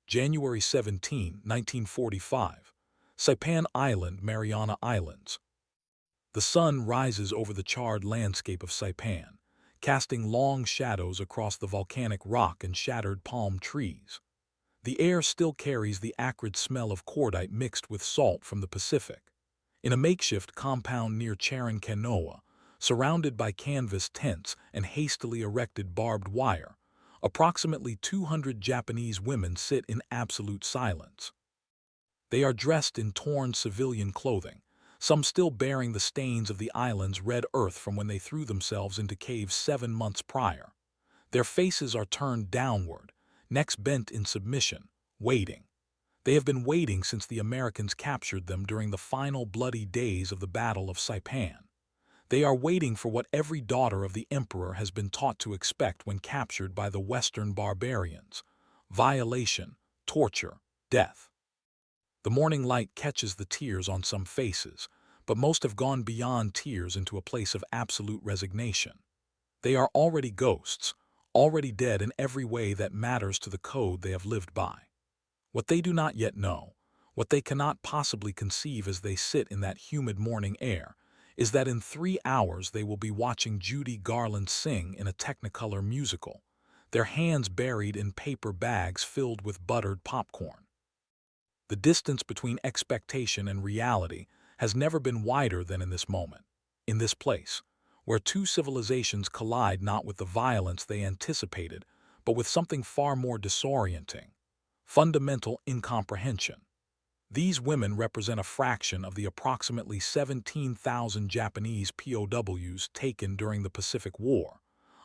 January 17, 1945. Saipan Island, Mariana Islands. The sun rises over the charred landscape of Saipan, casting long shadows across the volcanic rock and shattered palm trees. The air still carries the acrid smell of cordite mixed with salt from the Pacific. In a makeshift compound near Charan Canoa, surrounded by canvas tents and hastily erected barbed wire, approximately 200 Japanese women sit in absolute silence. They are dressed in torn civilian clothing, some still bearing the stains of the island's red earth from when they threw themselves into caves 7 months prior. Their faces are turned downward, necks bent in submission, waiting. They have been waiting since the Americans captured them during the final bloody days of the Battle of Saipan. They are waiting for what every daughter of the emperor has been taught to expect when captured by the Western barbarians: violation, torture, death. The morning light catches the tears on some faces, but most have gone beyond tears into a place of absolute resignation. They are already ghosts, already dead in every way that matters to the code they have lived by. What they do not yet know, what they cannot possibly conceive as they sit in that humid morning air, is that in 3 hours they will be watching Judy Garland sing in a Technicolor musical, their hands buried in paper bags filled with buttered popcorn. The distance between expectation and reality has never been wider than in this moment, in this place, where two civilizations collide not with the violence they anticipated, but with something far more disorienting: fundamental incomprehension. These women represent a fraction of the approximately 17,000 Japanese POWs taken during the Pacific War,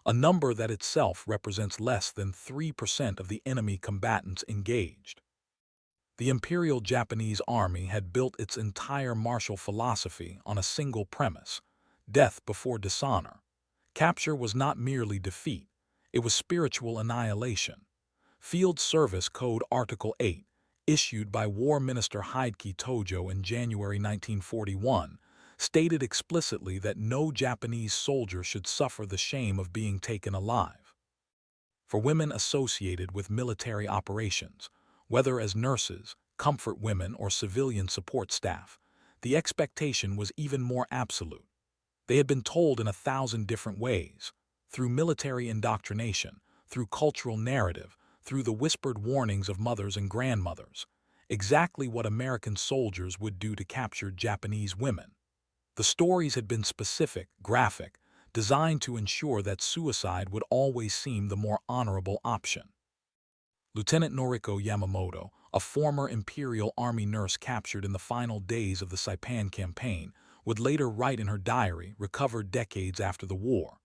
a number that itself represents less than 3% of the enemy combatants engaged. The Imperial Japanese Army had built its entire martial philosophy on a single premise: death before dishonor. Capture was not merely defeat, it was spiritual annihilation. Field Service Code Article 8, issued by War Minister Hideki Tojo in January 1941, stated explicitly that no Japanese soldier should suffer the shame of being taken alive. For women associated with military operations, whether as nurses, comfort women, or civilian support staff, the expectation was even more absolute. They had been told in 1,000 different ways, through military indoctrination, through cultural narrative, through the whispered warnings of mothers and grandmothers, exactly what American soldiers would do to captured Japanese women. The stories had been specific, graphic, designed to ensure that suicide would always seem the more honorable option. Lieutenant Noriko Yamamoto, a former Imperial Army nurse captured in the final days of the Saipan campaign, would later write in her diary, recovered decades after the war: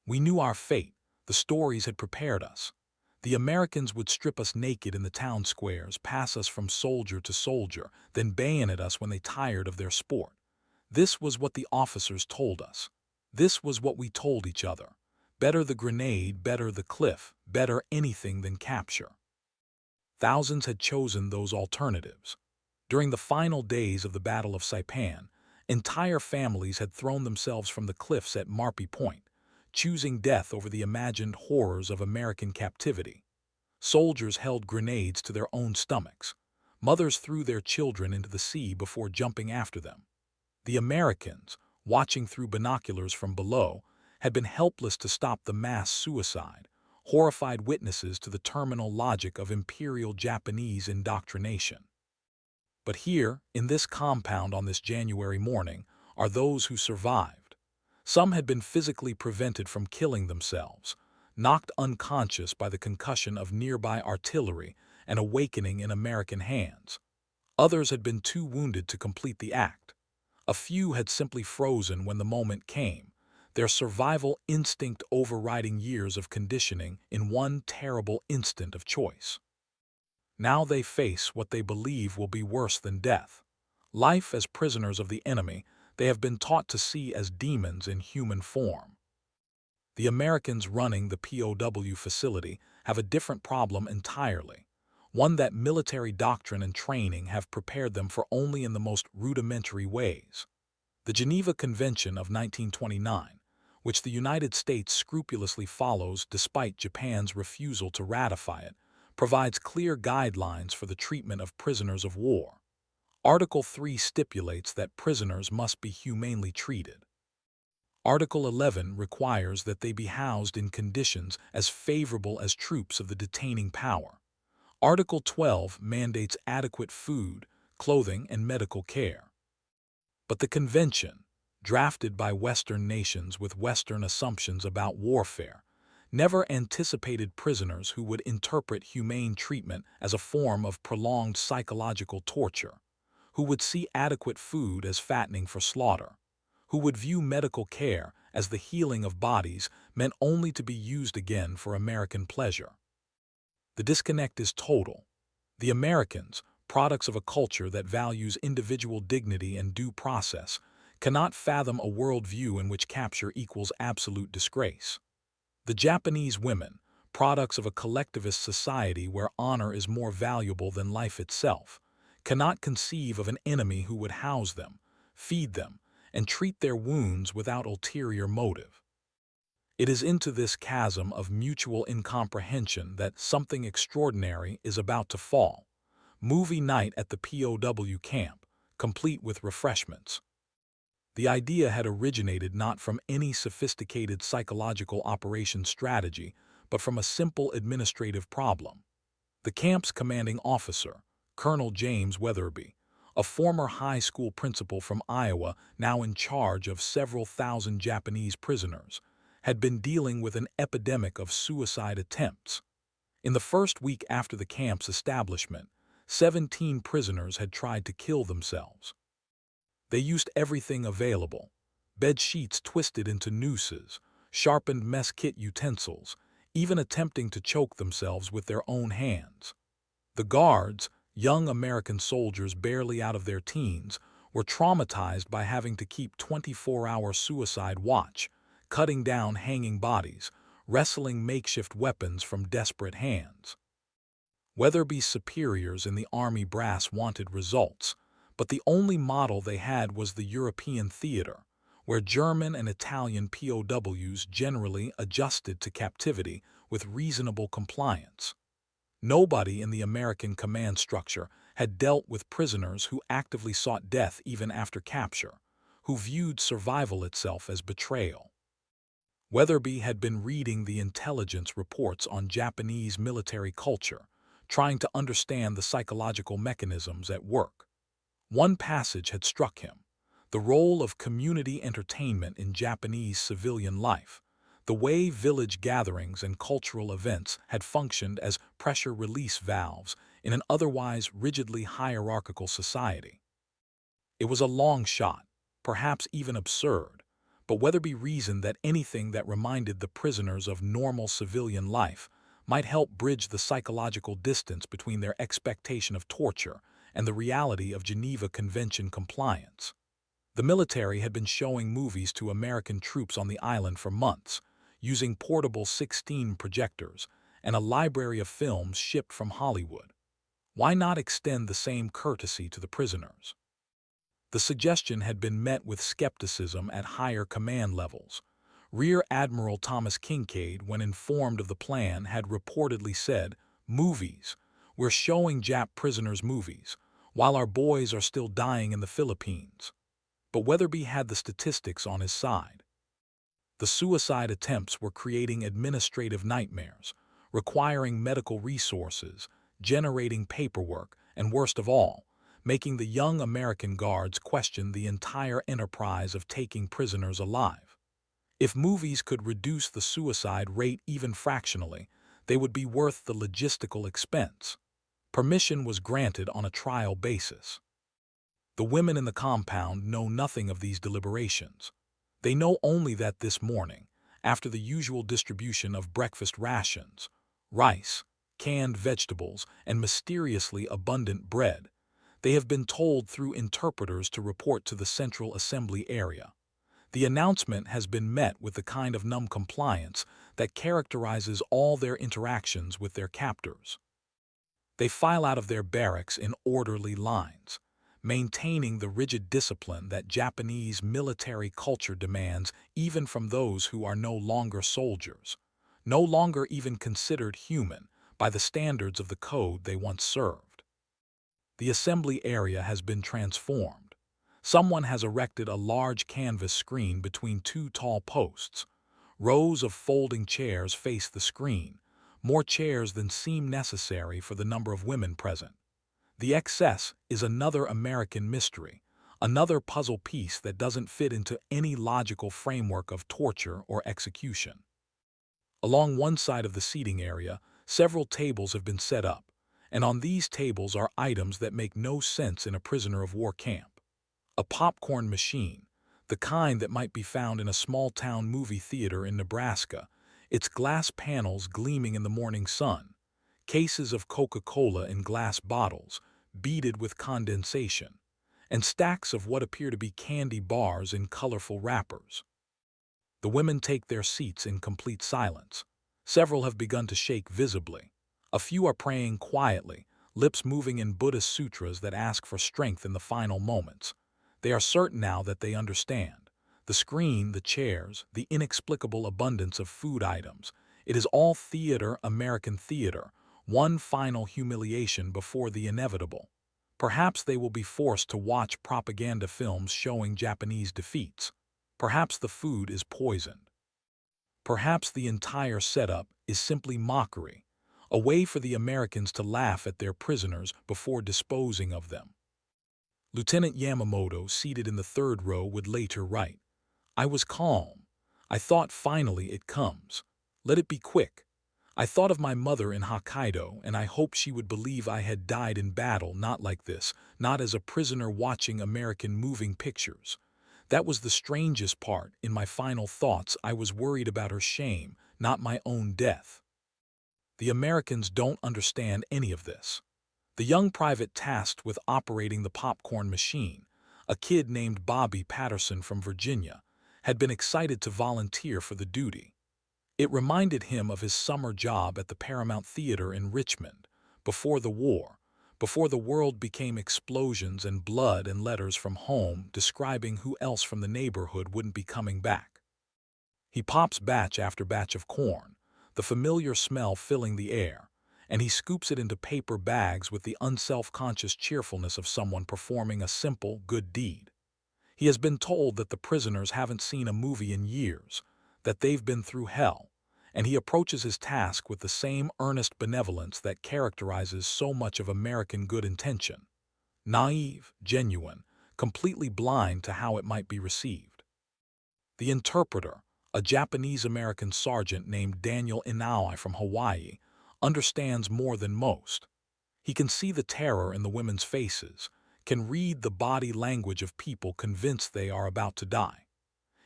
"We knew our fate, the stories had prepared us. The Americans would strip us naked in the town squares, pass us from soldier to soldier, then bayonet us when they tired of their sport. This was what the officers told us. This was what we told each other. Better the grenade, better the cliff, better anything than capture." Thousands had chosen those alternatives. During the final days of the Battle of Saipan, entire families had thrown themselves from the cliffs at Marpy Point, choosing death over the imagined horrors of American captivity. Soldiers held grenades to their own stomachs. Mothers threw their children into the sea before jumping after them. The Americans, watching through binoculars from below, had been helpless to stop the mass suicide, horrified witnesses to the terminal logic of Imperial Japanese indoctrination. But here, in this compound on this January morning, are those who survived. Some had been physically prevented from killing themselves, knocked unconscious by the concussion of nearby artillery and awakening in American hands. Others had been too wounded to complete the act. A few had simply frozen when the moment came, their survival instinct overriding years of conditioning in one terrible instant of choice. Now they face what they believe will be worse than death. Life as prisoners of the enemy, they have been taught to see as demons in human form. The Americans running the POW facility have a different problem entirely, one that military doctrine and training have prepared them for only in the most rudimentary ways. The Geneva Convention of 1929, which the United States scrupulously follows despite Japan's refusal to ratify it, provides clear guidelines for the treatment of prisoners of war. Article 3 stipulates that prisoners must be humanely treated. Article 11 requires that they be housed in conditions as favorable as troops of the detaining power. Article 12 mandates adequate food, clothing, and medical care. But the convention, drafted by Western nations with Western assumptions about warfare, never anticipated prisoners who would interpret humane treatment as a form of prolonged psychological torture, who would see adequate food as fattening for slaughter, who would view medical care as the healing of bodies meant only to be used again for American pleasure. The disconnect is total. The Americans, products of a culture that values individual dignity and due process, cannot fathom a worldview in which capture equals absolute disgrace. The Japanese women, products of a collectivist society where honor is more valuable than life itself, cannot conceive of an enemy who would house them, feed them, and treat their wounds without ulterior motive. It is into this chasm of mutual incomprehension that something extraordinary is about to fall. Movie night at the POW camp, complete with refreshments. The idea had originated not from any sophisticated psychological operation strategy, but from a simple administrative problem. The camp's commanding officer, Colonel James Weatherby, a former high school principal from Iowa now in charge of several thousand Japanese prisoners, had been dealing with an epidemic of suicide attempts. In the first week after the camp's establishment, 17 prisoners had tried to kill themselves. They used everything available: bed sheets twisted into nooses, sharpened mess kit utensils, even attempting to choke themselves with their own hands. The guards, young American soldiers barely out of their teens, were traumatized by having to keep 24-hour suicide watch, cutting down hanging bodies, wresting makeshift weapons from desperate hands. Weatherby's superiors in the Army brass wanted results, but the only model they had was the European theater, where German and Italian POWs generally adjusted to captivity with reasonable compliance. Nobody in the American command structure had dealt with prisoners who actively sought death even after capture, who viewed survival itself as betrayal. Weatherby had been reading the intelligence reports on Japanese military culture, trying to understand the psychological mechanisms at work. One passage had struck him: the role of community entertainment in Japanese civilian life, the way village gatherings and cultural events had functioned as pressure release valves in an otherwise rigidly hierarchical society. It was a long shot, perhaps even absurd, but Weatherby reasoned that anything that reminded the prisoners of normal civilian life might help bridge the psychological distance between their expectation of torture and the reality of Geneva Convention compliance. The military had been showing movies to American troops on the island for months, using portable 16 projectors and a library of films shipped from Hollywood. Why not extend the same courtesy to the prisoners? The suggestion had been met with skepticism at higher command levels. Rear Admiral Thomas Kincaid, when informed of the plan, had reportedly said, "Movies. We're showing Jap prisoners movies, while our boys are still dying in the Philippines." But Weatherby had the statistics on his side. The suicide attempts were creating administrative nightmares, requiring medical resources, generating paperwork, and worst of all, making the young American guards question the entire enterprise of taking prisoners alive. If movies could reduce the suicide rate even fractionally, they would be worth the logistical expense. Permission was granted on a trial basis. The women in the compound know nothing of these deliberations. They know only that this morning, after the usual distribution of breakfast rations, rice, canned vegetables, and mysteriously abundant bread, they have been told through interpreters to report to the Central Assembly area. The announcement has been met with the kind of numb compliance that characterizes all their interactions with their captors. They file out of their barracks in orderly lines, maintaining the rigid discipline that Japanese military culture demands even from those who are no longer soldiers, no longer even considered human by the standards of the code they once served. The assembly area has been transformed. Someone has erected a large canvas screen between two tall posts. Rows of folding chairs face the screen, more chairs than seem necessary for the number of women present. The excess is another American mystery, another puzzle piece that doesn't fit into any logical framework of torture or execution. Along one side of the seating area, several tables have been set up, and on these tables are items that make no sense in a prisoner of war camp. A popcorn machine, the kind that might be found in a small-town movie theater in Nebraska, its glass panels gleaming in the morning sun, cases of Coca-Cola in glass bottles, beaded with condensation, and stacks of what appear to be candy bars in colorful wrappers. The women take their seats in complete silence. Several have begun to shake visibly. A few are praying quietly, lips moving in Buddhist sutras that ask for strength in the final moments. They are certain now that they understand. The screen, the chairs, the inexplicable abundance of food items. It is all theater, American theater, one final humiliation before the inevitable. Perhaps they will be forced to watch propaganda films showing Japanese defeats. Perhaps the food is poisoned. Perhaps the entire setup is simply mockery, a way for the Americans to laugh at their prisoners before disposing of them. Lieutenant Yamamoto, seated in the third row, would later write, "I was calm. I thought finally it comes. Let it be quick. I thought of my mother in Hokkaido, and I hoped she would believe I had died in battle, not like this, not as a prisoner watching American moving pictures. That was the strangest part. In my final thoughts, I was worried about her shame, not my own death." The Americans don't understand any of this. The young private tasked with operating the popcorn machine, a kid named Bobby Patterson from Virginia, had been excited to volunteer for the duty. It reminded him of his summer job at the Paramount Theater in Richmond, before the war, before the world became explosions and blood and letters from home describing who else from the neighborhood wouldn't be coming back. He pops batch after batch of corn, the familiar smell filling the air, and he scoops it into paper bags with the unself-conscious cheerfulness of someone performing a simple, good deed. He has been told that the prisoners haven't seen a movie in years, that they've been through hell, and he approaches his task with the same earnest benevolence that characterizes so much of American good intention. Naive, genuine, completely blind to how it might be received. The interpreter, a Japanese-American sergeant named Daniel Inouye from Hawaii, understands more than most. He can see the terror in the women's faces, can read the body language of people convinced they are about to die.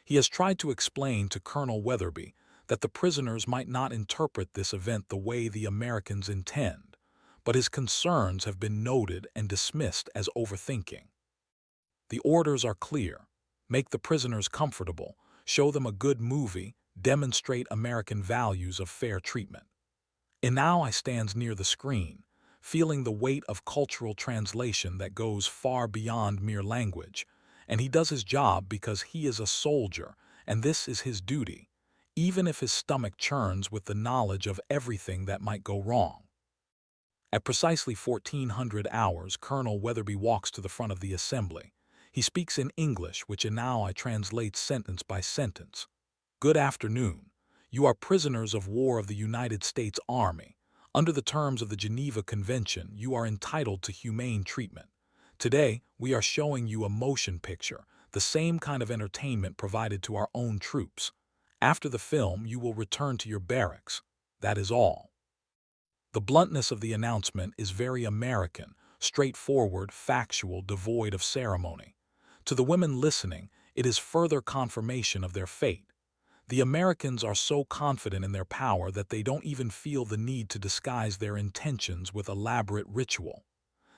He has tried to explain to Colonel Weatherby that the prisoners might not interpret this event the way the Americans intend, but his concerns have been noted and dismissed as overthinking. The orders are clear: make the prisoners comfortable, show them a good movie, demonstrate American values of fair treatment. Inouye stands near the screen, feeling the weight of cultural translation that goes far beyond mere language, and he does his job because he is a soldier, and this is his duty, even if his stomach churns with the knowledge of everything that might go wrong. At precisely 1400 hours, Colonel Weatherby walks to the front of the assembly. He speaks in English, which Inouye translates sentence by sentence. "Good afternoon. You are prisoners of war of the United States Army. Under the terms of the Geneva Convention, you are entitled to humane treatment. Today, we are showing you a motion picture, the same kind of entertainment provided to our own troops. After the film, you will return to your barracks. That is all." The bluntness of the announcement is very American, straightforward, factual, devoid of ceremony. To the women listening, it is further confirmation of their fate. The Americans are so confident in their power that they don't even feel the need to disguise their intentions with elaborate ritual.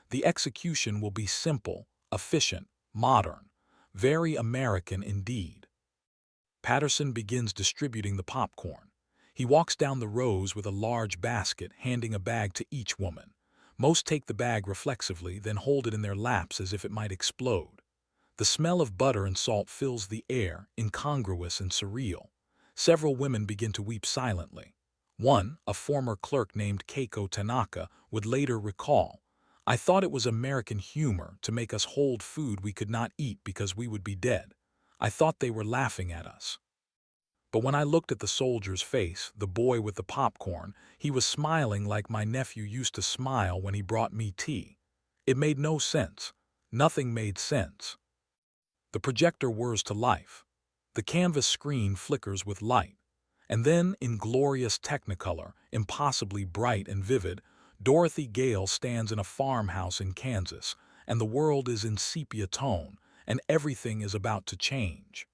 The execution will be simple, efficient, modern, very American indeed. Patterson begins distributing the popcorn. He walks down the rows with a large basket, handing a bag to each woman. Most take the bag reflexively, then hold it in their laps as if it might explode. The smell of butter and salt fills the air, incongruous and surreal. Several women begin to weep silently. One, a former clerk named Keiko Tanaka, would later recall, "I thought it was American humor to make us hold food we could not eat because we would be dead. I thought they were laughing at us." But when I looked at the soldier's face, the boy with the popcorn, he was smiling like my nephew used to smile when he brought me tea. It made no sense. Nothing made sense. The projector whirs to life. The canvas screen flickers with light. And then, in glorious technicolor, impossibly bright and vivid, Dorothy Gale stands in a farmhouse in Kansas, and the world is in sepia tone, and everything is about to change.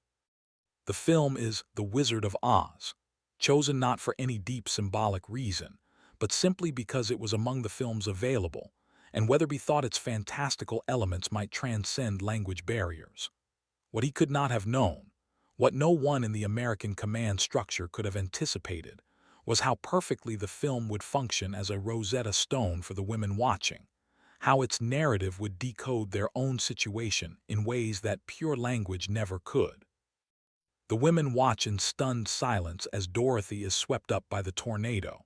The film is The Wizard of Oz, chosen not for any deep symbolic reason, but simply because it was among the films available, and Weatherby thought its fantastical elements might transcend language barriers. What he could not have known, what no one in the American command structure could have anticipated, was how perfectly the film would function as a Rosetta Stone for the women watching, how its narrative would decode their own situation in ways that pure language never could. The women watch in stunned silence as Dorothy is swept up by the tornado.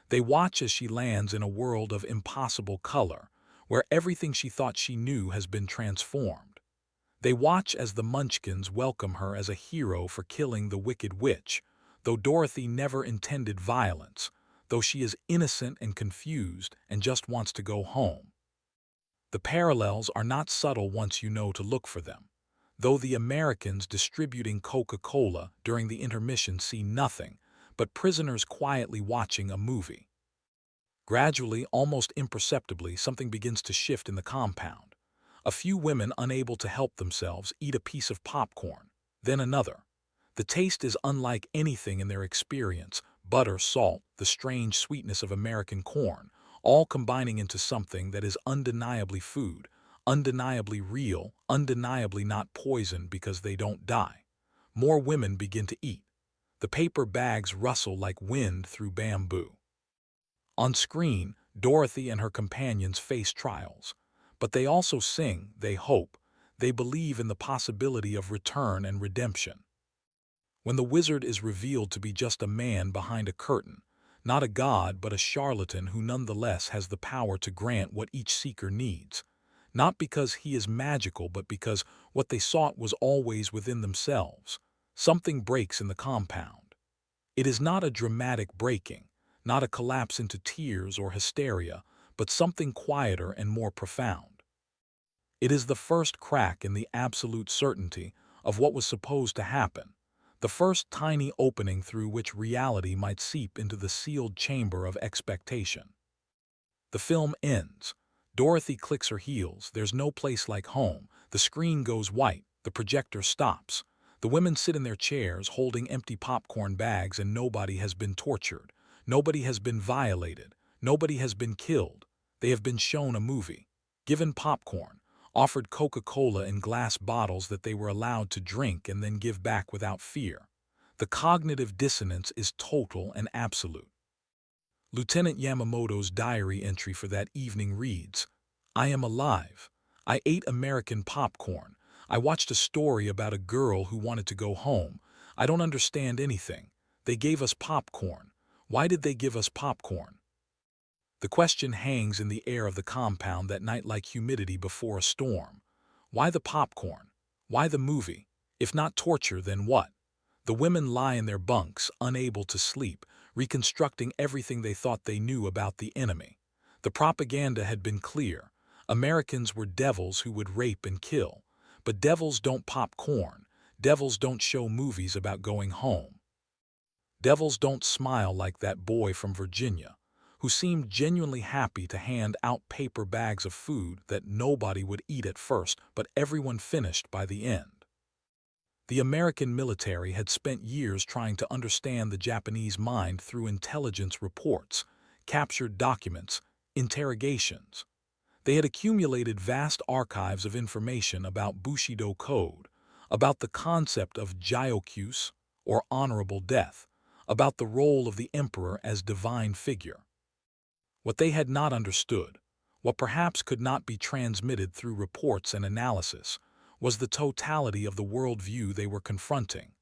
They watch as she lands in a world of impossible color, where everything she thought she knew has been transformed. They watch as the Munchkins welcome her as a hero for killing the Wicked Witch, though Dorothy never intended violence, though she is innocent and confused and just wants to go home. The parallels are not subtle once you know to look for them. Though the Americans distributing Coca-Cola during the intermission see nothing but prisoners quietly watching a movie. Gradually, almost imperceptibly, something begins to shift in the compound. A few women, unable to help themselves, eat a piece of popcorn, then another. The taste is unlike anything in their experience: butter, salt, the strange sweetness of American corn, all combining into something that is undeniably food, undeniably real, undeniably not poison because they don't die. More women begin to eat. The paper bags rustle like wind through bamboo. On screen, Dorothy and her companions face trials. But they also sing, they hope, they believe in the possibility of return and redemption. When the wizard is revealed to be just a man behind a curtain, not a god but a charlatan who nonetheless has the power to grant what each seeker needs, not because he is magical but because what they sought was always within themselves, something breaks in the compound. It is not a dramatic breaking, not a collapse into tears or hysteria, but something quieter and more profound. It is the first crack in the absolute certainty of what was supposed to happen, the first tiny opening through which reality might seep into the sealed chamber of expectation. The film ends. Dorothy clicks her heels. There's no place like home. The screen goes white. The projector stops. The women sit in their chairs holding empty popcorn bags, and nobody has been tortured. Nobody has been violated. Nobody has been killed. They have been shown a movie, given popcorn, offered Coca-Cola in glass bottles that they were allowed to drink and then give back without fear. The cognitive dissonance is total and absolute. Lieutenant Yamamoto's diary entry for that evening reads, "I am alive. I ate American popcorn. I watched a story about a girl who wanted to go home. I don't understand anything. They gave us popcorn. Why did they give us popcorn?" The question hangs in the air of the compound that night like humidity before a storm. Why the popcorn? Why the movie? If not torture, then what? The women lie in their bunks, unable to sleep, reconstructing everything they thought they knew about the enemy. The propaganda had been clear. Americans were devils who would rape and kill. But devils don't pop corn. Devils don't show movies about going home. Devils don't smile like that boy from Virginia, who seemed genuinely happy to hand out paper bags of food that nobody would eat at first, but everyone finished by the end. The American military had spent years trying to understand the Japanese mind through intelligence reports, captured documents, interrogations. They had accumulated vast archives of information about Bushido code, about the concept of Gyokuse, or honorable death, about the role of the emperor as divine figure. What they had not understood, what perhaps could not be transmitted through reports and analysis, was the totality of the worldview they were confronting,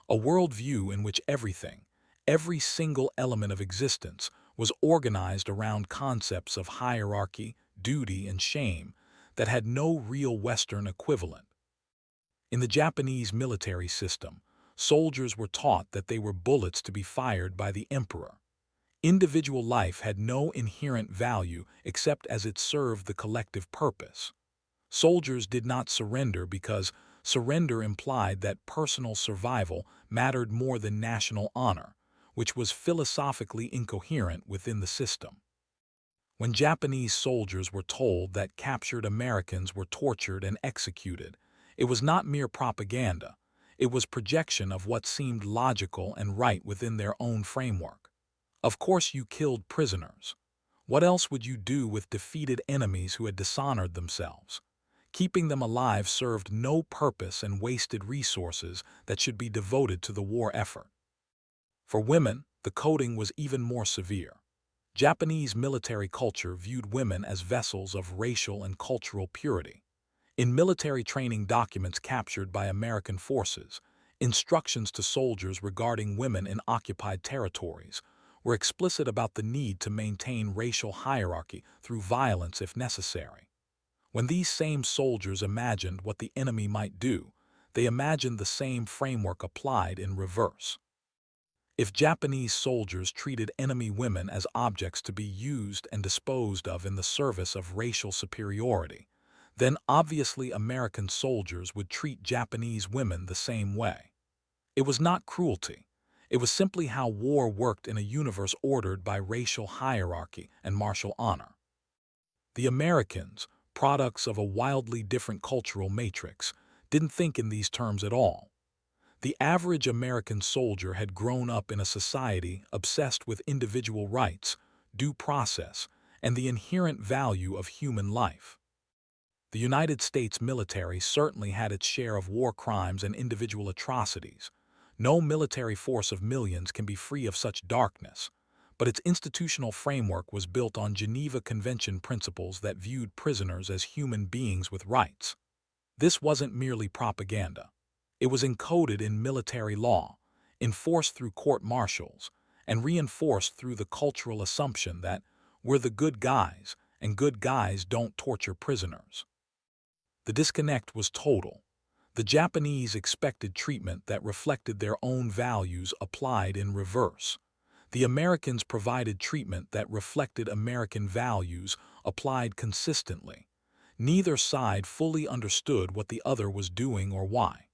a worldview in which everything, Every single element of existence was organized around concepts of hierarchy, duty, and shame that had no real Western equivalent. In the Japanese military system, soldiers were taught that they were bullets to be fired by the emperor. Individual life had no inherent value except as it served the collective purpose. Soldiers did not surrender because surrender implied that personal survival mattered more than national honor, which was philosophically incoherent within the system. When Japanese soldiers were told that captured Americans were tortured and executed, it was not mere propaganda. It was projection of what seemed logical and right within their own framework. Of course you killed prisoners. What else would you do with defeated enemies who had dishonored themselves? Keeping them alive served no purpose and wasted resources that should be devoted to the war effort. For women, the coding was even more severe. Japanese military culture viewed women as vessels of racial and cultural purity. In military training documents captured by American forces, instructions to soldiers regarding women in occupied territories were explicit about the need to maintain racial hierarchy through violence if necessary. When these same soldiers imagined what the enemy might do, they imagined the same framework applied in reverse. If Japanese soldiers treated enemy women as objects to be used and disposed of in the service of racial superiority, then obviously American soldiers would treat Japanese women the same way. It was not cruelty. It was simply how war worked in a universe ordered by racial hierarchy and martial honor. The Americans, products of a wildly different cultural matrix, didn't think in these terms at all. The average American soldier had grown up in a society obsessed with individual rights, due process, and the inherent value of human life. The United States military certainly had its share of war crimes and individual atrocities. No military force of millions can be free of such darkness, but its institutional framework was built on Geneva Convention principles that viewed prisoners as human beings with rights. This wasn't merely propaganda. It was encoded in military law, enforced through court-martials, and reinforced through the cultural assumption that we're the good guys and good guys don't torture prisoners. The disconnect was total. The Japanese expected treatment that reflected their own values applied in reverse. The Americans provided treatment that reflected American values applied consistently. Neither side fully understood what the other was doing or why.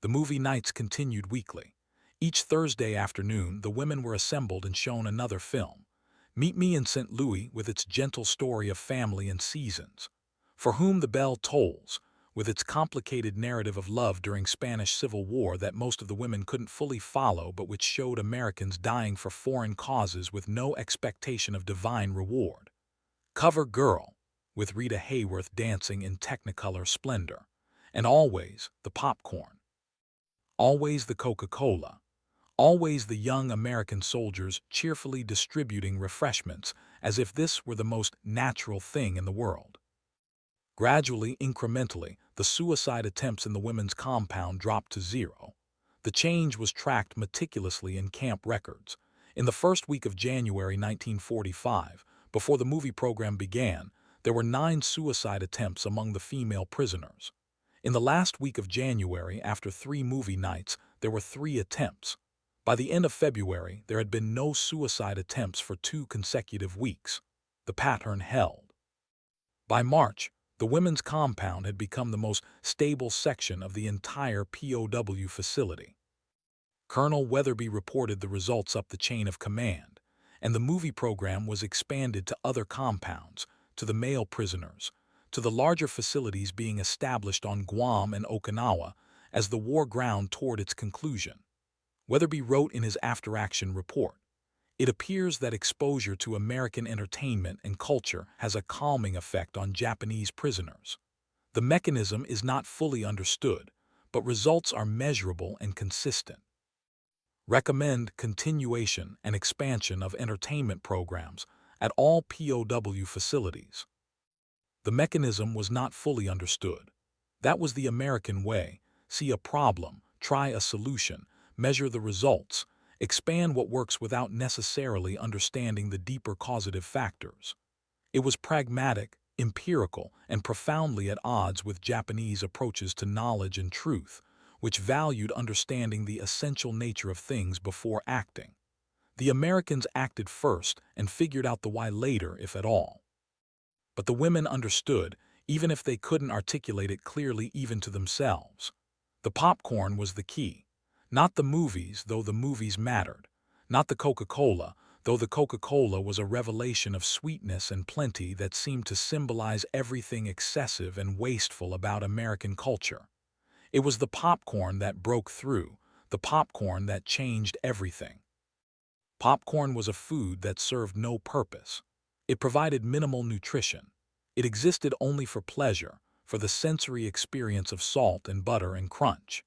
The movie nights continued weekly. Each Thursday afternoon, the women were assembled and shown another film. Meet Me in St. Louis with its gentle story of family and seasons. For Whom the Bell Tolls, with its complicated narrative of love during Spanish Civil War that most of the women couldn't fully follow but which showed Americans dying for foreign causes with no expectation of divine reward. Cover Girl, with Rita Hayworth dancing in Technicolor splendor. And Always the Popcorn. Always the Coca-Cola. Always the young American soldiers cheerfully distributing refreshments as if this were the most natural thing in the world. Gradually, incrementally, the suicide attempts in the women's compound dropped to zero. The change was tracked meticulously in camp records. In the first week of January 1945, before the movie program began, there were 9 suicide attempts among the female prisoners. In the last week of January, after 3 movie nights, there were 3 attempts. By the end of February, there had been no suicide attempts for 2 consecutive weeks. The pattern held. By March, the women's compound had become the most stable section of the entire POW facility. Colonel Weatherby reported the results up the chain of command, and the movie program was expanded to other compounds, to the male prisoners, to the larger facilities being established on Guam and Okinawa as the war ground toward its conclusion. Weatherby wrote in his after-action report, "It appears that exposure to American entertainment and culture has a calming effect on Japanese prisoners. The mechanism is not fully understood, but results are measurable and consistent. Recommend continuation and expansion of entertainment programs at all POW facilities." The mechanism was not fully understood. That was the American way: see a problem, try a solution, measure the results, expand what works without necessarily understanding the deeper causative factors. It was pragmatic, empirical, and profoundly at odds with Japanese approaches to knowledge and truth, which valued understanding the essential nature of things before acting. The Americans acted first and figured out the why later, if at all. But the women understood, even if they couldn't articulate it clearly even to themselves. The popcorn was the key. Not the movies, though the movies mattered. Not the Coca-Cola, though the Coca-Cola was a revelation of sweetness and plenty that seemed to symbolize everything excessive and wasteful about American culture. It was the popcorn that broke through, the popcorn that changed everything. Popcorn was a food that served no purpose. It provided minimal nutrition. It existed only for pleasure, for the sensory experience of salt and butter and crunch.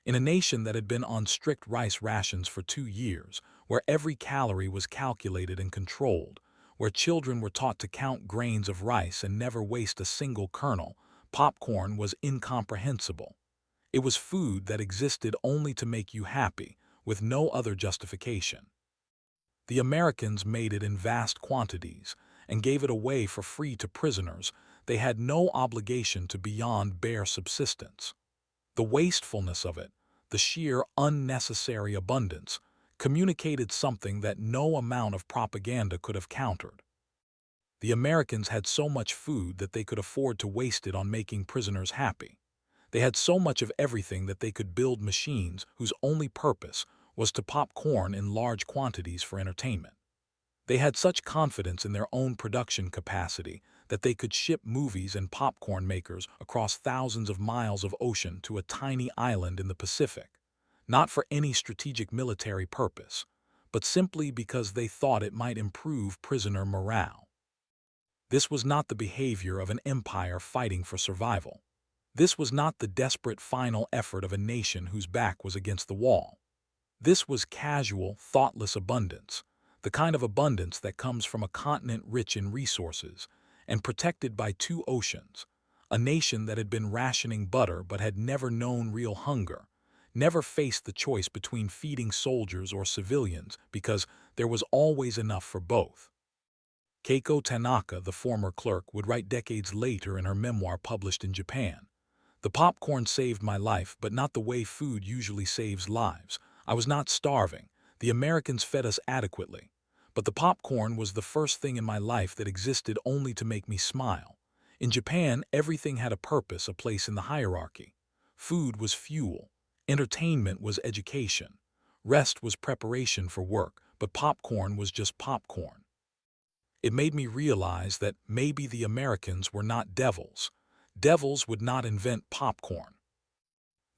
In a nation that had been on strict rice rations for 2 years, where every calorie was calculated and controlled, where children were taught to count grains of rice and never waste a single kernel, popcorn was incomprehensible. It was food that existed only to make you happy, with no other justification. The Americans made it in vast quantities and gave it away for free to prisoners they had no obligation to beyond bare subsistence. The wastefulness of it, the sheer unnecessary abundance, communicated something that no amount of propaganda could have countered. The Americans had so much food that they could afford to waste it on making prisoners happy. They had so much of everything that they could build machines whose only purpose was to pop corn in large quantities for entertainment. They had such confidence in their own production capacity that they could ship movies and popcorn makers across thousands of miles of ocean to a tiny island in the Pacific, not for any strategic military purpose, but simply because they thought it might improve prisoner morale. This was not the behavior of an empire fighting for survival. This was not the desperate final effort of a nation whose back was against the wall. This was casual, thoughtless abundance, the kind of abundance that comes from a continent rich in resources and protected by 2 oceans, a nation that had been rationing butter but had never known real hunger, never faced the choice between feeding soldiers or civilians because there was always enough for both. Keiko Tanaka, the former clerk, would write decades later in her memoir published in Japan, "The popcorn saved my life, but not the way food usually saves lives. I was not starving. The Americans fed us adequately. But the popcorn was the first thing in my life that existed only to make me smile. In Japan, everything had a purpose, a place in the hierarchy. Food was fuel. Entertainment was education. Rest was preparation for work, but popcorn was just popcorn." It made me realize that maybe the Americans were not devils. Devils would not invent popcorn.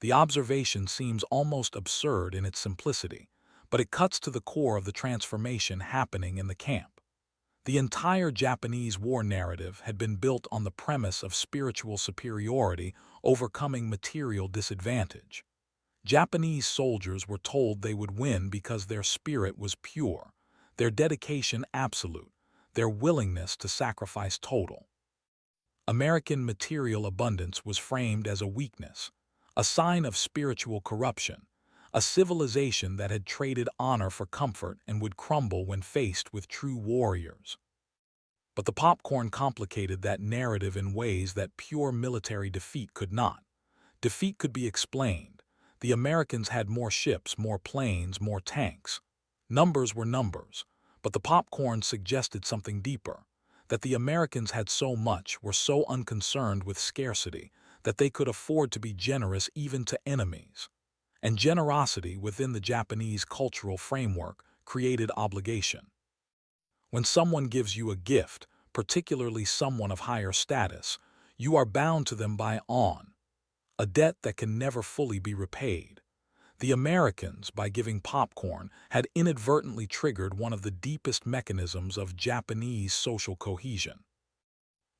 The observation seems almost absurd in its simplicity, but it cuts to the core of the transformation happening in the camp. The entire Japanese war narrative had been built on the premise of spiritual superiority overcoming material disadvantage. Japanese soldiers were told they would win because their spirit was pure, their dedication absolute, their willingness to sacrifice total. American material abundance was framed as a weakness, a sign of spiritual corruption, a civilization that had traded honor for comfort and would crumble when faced with true warriors. But the popcorn complicated that narrative in ways that pure military defeat could not. Defeat could be explained. The Americans had more ships, more planes, more tanks. Numbers were numbers, but the popcorn suggested something deeper, that the Americans had so much, were so unconcerned with scarcity, that they could afford to be generous even to enemies. And generosity within the Japanese cultural framework created obligation. When someone gives you a gift, particularly someone of higher status, you are bound to them by a debt that can never fully be repaid. The Americans, by giving popcorn, had inadvertently triggered one of the deepest mechanisms of Japanese social cohesion.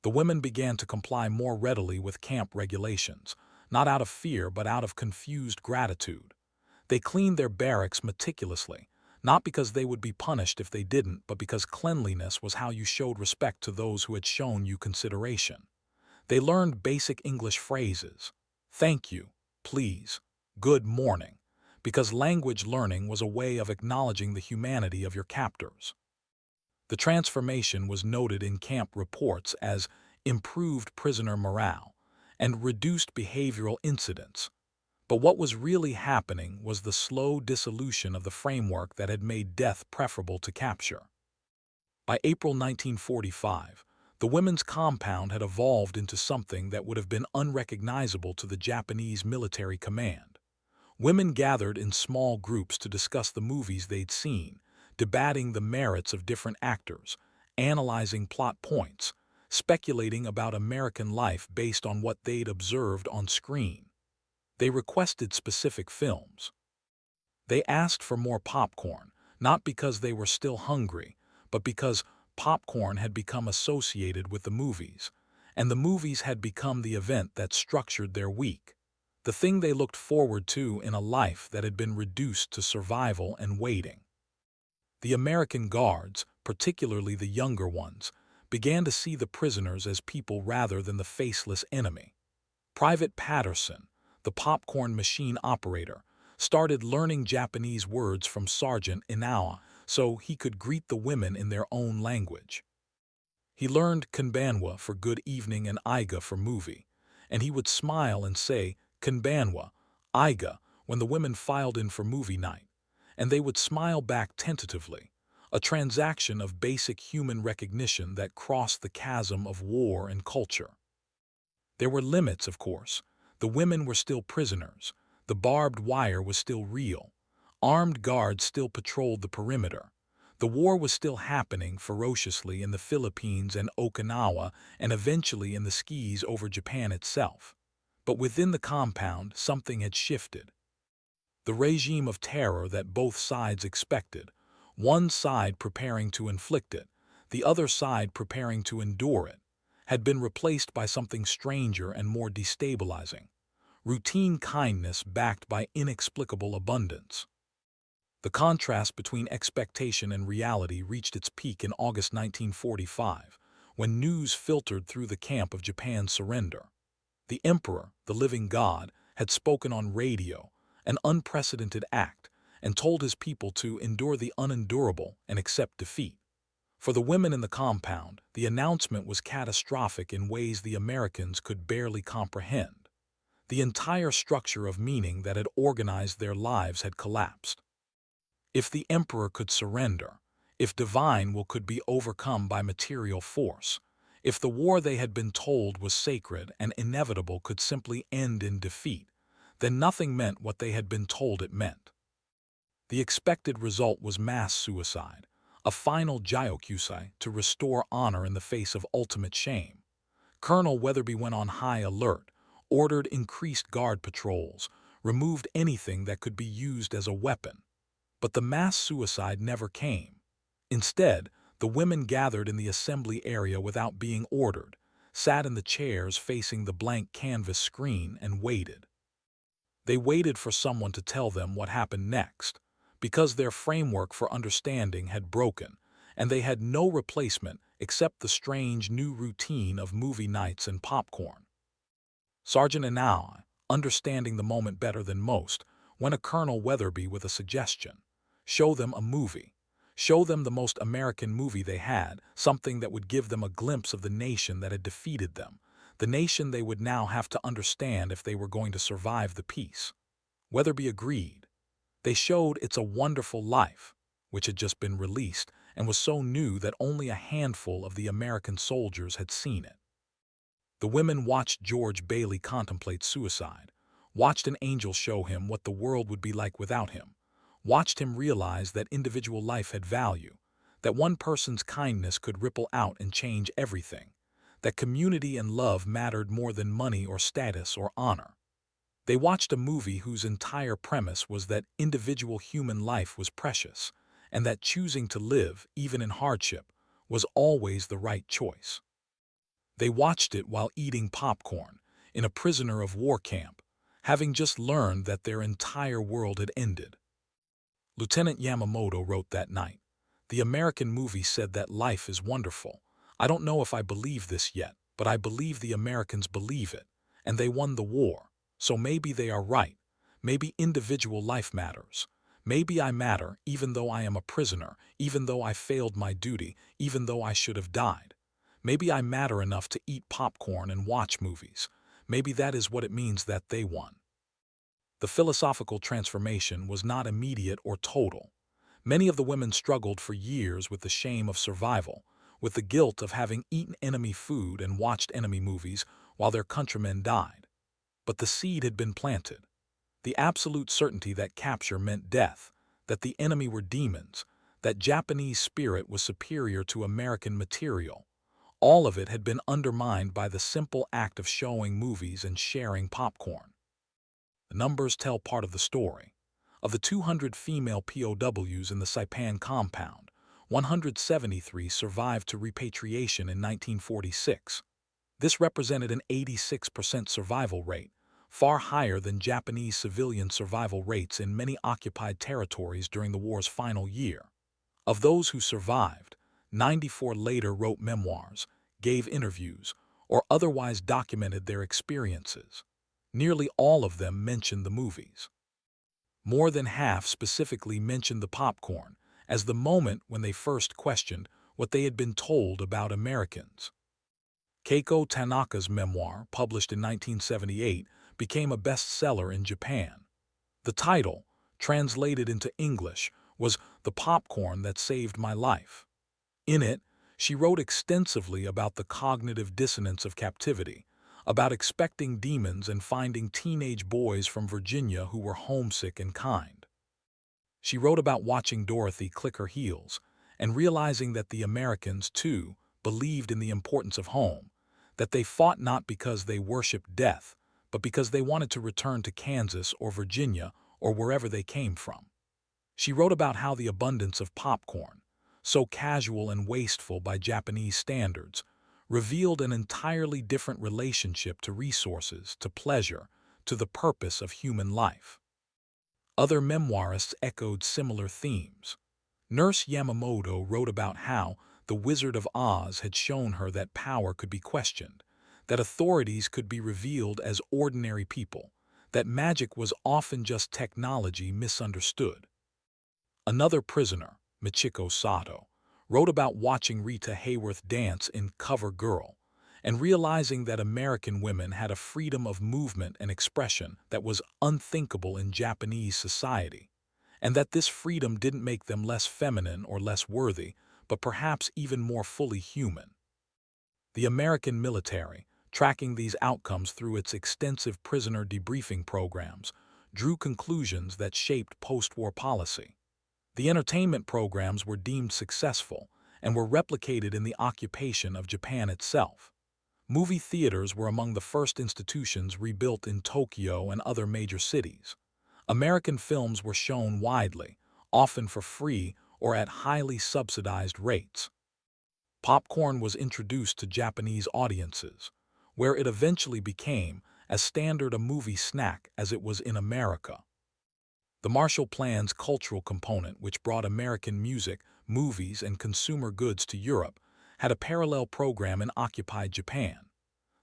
The women began to comply more readily with camp regulations, not out of fear but out of confused gratitude. They cleaned their barracks meticulously, not because they would be punished if they didn't, but because cleanliness was how you showed respect to those who had shown you consideration. They learned basic English phrases: thank you, please, good morning, because language learning was a way of acknowledging the humanity of your captors. The transformation was noted in camp reports as improved prisoner morale and reduced behavioral incidents. But what was really happening was the slow dissolution of the framework that had made death preferable to capture. By April 1945, the women's compound had evolved into something that would have been unrecognizable to the Japanese military command. Women gathered in small groups to discuss the movies they'd seen, debating the merits of different actors, analyzing plot points, speculating about American life based on what they'd observed on screen. They requested specific films. They asked for more popcorn, not because they were still hungry, but because popcorn had become associated with the movies, and the movies had become the event that structured their week, the thing they looked forward to in a life that had been reduced to survival and waiting. The American guards, particularly the younger ones, began to see the prisoners as people rather than the faceless enemy. Private Patterson, the popcorn machine operator, started learning Japanese words from Sergeant Inawa so he could greet the women in their own language. He learned Konbanwa for good evening and Iga for movie, and he would smile and say Konbanwa, Iga when the women filed in for movie night, and they would smile back tentatively, a transaction of basic human recognition that crossed the chasm of war and culture. There were limits, of course. The women were still prisoners. The barbed wire was still real. Armed guards still patrolled the perimeter. The war was still happening ferociously in the Philippines and Okinawa and eventually in the skis over Japan itself. But within the compound, something had shifted. The regime of terror that both sides expected, one side preparing to inflict it, the other side preparing to endure it, had been replaced by something stranger and more destabilizing: routine kindness backed by inexplicable abundance. The contrast between expectation and reality reached its peak in August 1945, when news filtered through the camp of Japan's surrender. The Emperor, the living god, had spoken on radio, an unprecedented act, and told his people to endure the unendurable and accept defeat. For the women in the compound, the announcement was catastrophic in ways the Americans could barely comprehend. The entire structure of meaning that had organized their lives had collapsed. If the emperor could surrender, if divine will could be overcome by material force, if the war they had been told was sacred and inevitable could simply end in defeat, then nothing meant what they had been told it meant. The expected result was mass suicide, a final gyoukusai to restore honor in the face of ultimate shame. Colonel Weatherby went on high alert, ordered increased guard patrols, removed anything that could be used as a weapon. But the mass suicide never came. Instead, the women gathered in the assembly area without being ordered, sat in the chairs facing the blank canvas screen and waited. They waited for someone to tell them what happened next, because their framework for understanding had broken, and they had no replacement except the strange new routine of movie nights and popcorn. Sergeant Inao, understanding the moment better than most, went to Colonel Weatherby with a suggestion. Show them a movie. Show them the most American movie they had, something that would give them a glimpse of the nation that had defeated them, the nation they would now have to understand if they were going to survive the peace. Weatherby agreed. They showed It's a Wonderful Life, which had just been released and was so new that only a handful of the American soldiers had seen it. The women watched George Bailey contemplate suicide, watched an angel show him what the world would be like without him, watched him realize that individual life had value, that one person's kindness could ripple out and change everything, that community and love mattered more than money or status or honor. They watched a movie whose entire premise was that individual human life was precious, and that choosing to live, even in hardship, was always the right choice. They watched it while eating popcorn, in a prisoner of war camp, having just learned that their entire world had ended. Lieutenant Yamamoto wrote that night, "The American movie said that life is wonderful. I don't know if I believe this yet, but I believe the Americans believe it, and they won the war, so maybe they are right. Maybe individual life matters. Maybe I matter even though I am a prisoner, even though I failed my duty, even though I should have died. Maybe I matter enough to eat popcorn and watch movies. Maybe that is what it means that they won. The philosophical transformation was not immediate or total. Many of the women struggled for years with the shame of survival, with the guilt of having eaten enemy food and watched enemy movies while their countrymen died. But the seed had been planted. The absolute certainty that capture meant death, that the enemy were demons, that Japanese spirit was superior to American material. All of it had been undermined by the simple act of showing movies and sharing popcorn. The numbers tell part of the story. Of the 200 female POWs in the Saipan compound, 173 survived to repatriation in 1946. This represented an 86% survival rate, far higher than Japanese civilian survival rates in many occupied territories during the war's final year. Of those who survived, 94 later wrote memoirs, gave interviews, or otherwise documented their experiences. Nearly all of them mentioned the movies. More than half specifically mentioned the popcorn as the moment when they first questioned what they had been told about Americans. Keiko Tanaka's memoir, published in 1978, became a bestseller in Japan. The title, translated into English, was The Popcorn That Saved My Life. In it, she wrote extensively about the cognitive dissonance of captivity, about expecting demons and finding teenage boys from Virginia who were homesick and kind. She wrote about watching Dorothy click her heels and realizing that the Americans, too, believed in the importance of home, that they fought not because they worshipped death, but because they wanted to return to Kansas or Virginia or wherever they came from. She wrote about how the abundance of popcorn, so casual and wasteful by Japanese standards, revealed an entirely different relationship to resources, to pleasure, to the purpose of human life. Other memoirists echoed similar themes. Nurse Yamamoto wrote about how the Wizard of Oz had shown her that power could be questioned, that authorities could be revealed as ordinary people, that magic was often just technology misunderstood. Another prisoner, Michiko Sato, wrote about watching Rita Hayworth dance in Cover Girl and realizing that American women had a freedom of movement and expression that was unthinkable in Japanese society, and that this freedom didn't make them less feminine or less worthy, but perhaps even more fully human. The American military, tracking these outcomes through its extensive prisoner debriefing programs, drew conclusions that shaped post-war policy. The entertainment programs were deemed successful and were replicated in the occupation of Japan itself. Movie theaters were among the first institutions rebuilt in Tokyo and other major cities. American films were shown widely, often for free or at highly subsidized rates. Popcorn was introduced to Japanese audiences, where it eventually became as standard a movie snack as it was in America. The Marshall Plan's cultural component, which brought American music, movies, and consumer goods to Europe, had a parallel program in occupied Japan.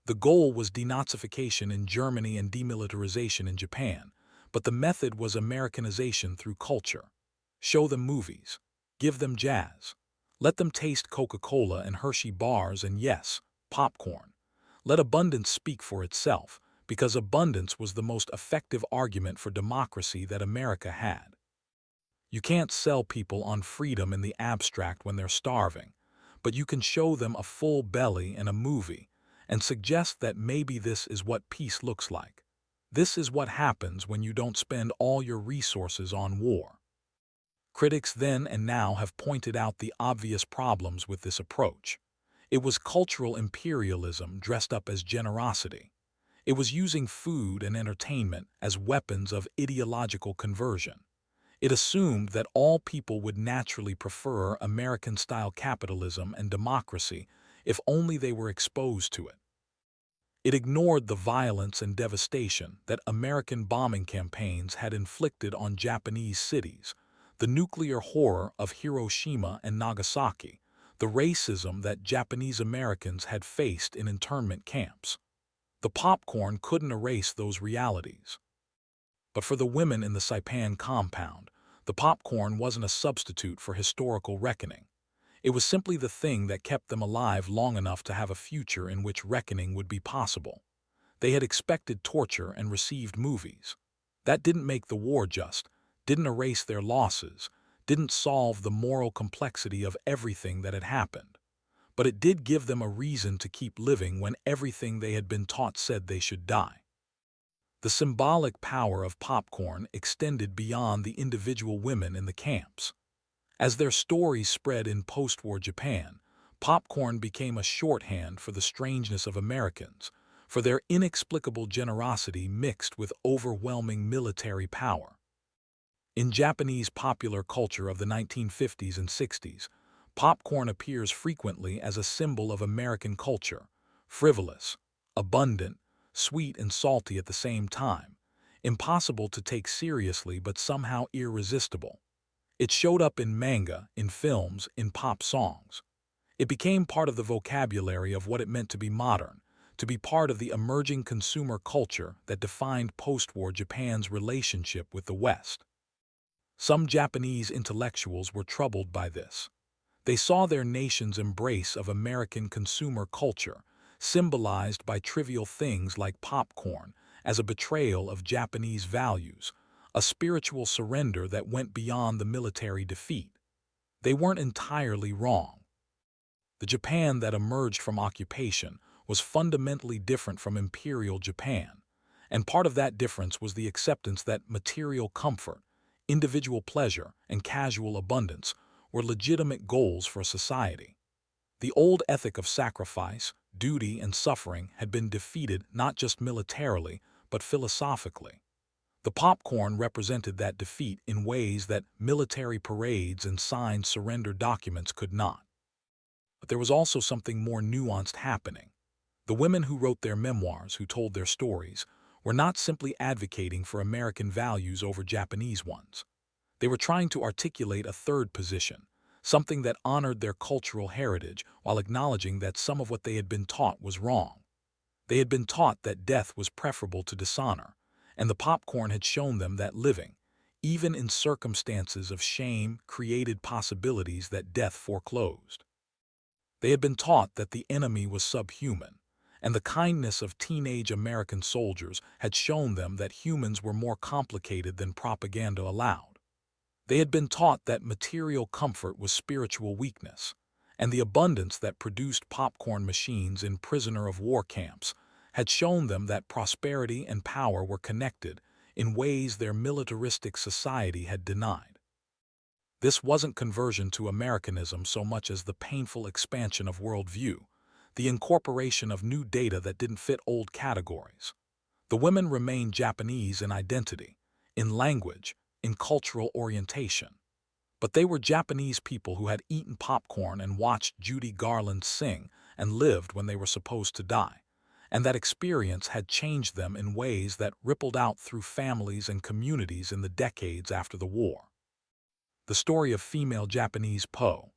The goal was denazification in Germany and demilitarization in Japan, but the method was Americanization through culture. Show them movies. Give them jazz. Let them taste Coca-Cola and Hershey bars and, yes, popcorn. Let abundance speak for itself, because abundance was the most effective argument for democracy that America had. You can't sell people on freedom in the abstract when they're starving, but you can show them a full belly in a movie and suggest that maybe this is what peace looks like. This is what happens when you don't spend all your resources on war. Critics then and now have pointed out the obvious problems with this approach. It was cultural imperialism dressed up as generosity. It was using food and entertainment as weapons of ideological conversion. It assumed that all people would naturally prefer American-style capitalism and democracy if only they were exposed to it. It ignored the violence and devastation that American bombing campaigns had inflicted on Japanese cities, the nuclear horror of Hiroshima and Nagasaki, the racism that Japanese Americans had faced in internment camps. The popcorn couldn't erase those realities. But for the women in the Saipan compound, the popcorn wasn't a substitute for historical reckoning. It was simply the thing that kept them alive long enough to have a future in which reckoning would be possible. They had expected torture and received movies. That didn't make the war just, didn't erase their losses, didn't solve the moral complexity of everything that had happened. But it did give them a reason to keep living when everything they had been taught said they should die. The symbolic power of popcorn extended beyond the individual women in the camps. As their stories spread in post-war Japan, popcorn became a shorthand for the strangeness of Americans, for their inexplicable generosity mixed with overwhelming military power. In Japanese popular culture of the 1950s and 60s, popcorn appears frequently as a symbol of American culture, frivolous, abundant, sweet and salty at the same time, impossible to take seriously but somehow irresistible. It showed up in manga, in films, in pop songs. It became part of the vocabulary of what it meant to be modern, to be part of the emerging consumer culture that defined post-war Japan's relationship with the West. Some Japanese intellectuals were troubled by this. They saw their nation's embrace of American consumer culture, symbolized by trivial things like popcorn, as a betrayal of Japanese values, a spiritual surrender that went beyond the military defeat. They weren't entirely wrong. The Japan that emerged from occupation was fundamentally different from Imperial Japan, and part of that difference was the acceptance that material comfort, individual pleasure, and casual abundance were legitimate goals for society. The old ethic of sacrifice, duty, and suffering had been defeated not just militarily, but philosophically. The popcorn represented that defeat in ways that military parades and signed surrender documents could not. But there was also something more nuanced happening. The women who wrote their memoirs, who told their stories, were not simply advocating for American values over Japanese ones. They were trying to articulate a third position, something that honored their cultural heritage while acknowledging that some of what they had been taught was wrong. They had been taught that death was preferable to dishonor, and the popcorn had shown them that living, even in circumstances of shame, created possibilities that death foreclosed. They had been taught that the enemy was subhuman, and the kindness of teenage American soldiers had shown them that humans were more complicated than propaganda allowed. They had been taught that material comfort was spiritual weakness, and the abundance that produced popcorn machines in prisoner of war camps had shown them that prosperity and power were connected in ways their militaristic society had denied. This wasn't conversion to Americanism so much as the painful expansion of worldview, the incorporation of new data that didn't fit old categories. The women remained Japanese in identity, in language, in cultural orientation. But they were Japanese people who had eaten popcorn and watched Judy Garland sing and lived when they were supposed to die. And that experience had changed them in ways that rippled out through families and communities in the decades after the war. The story of female Japanese POW,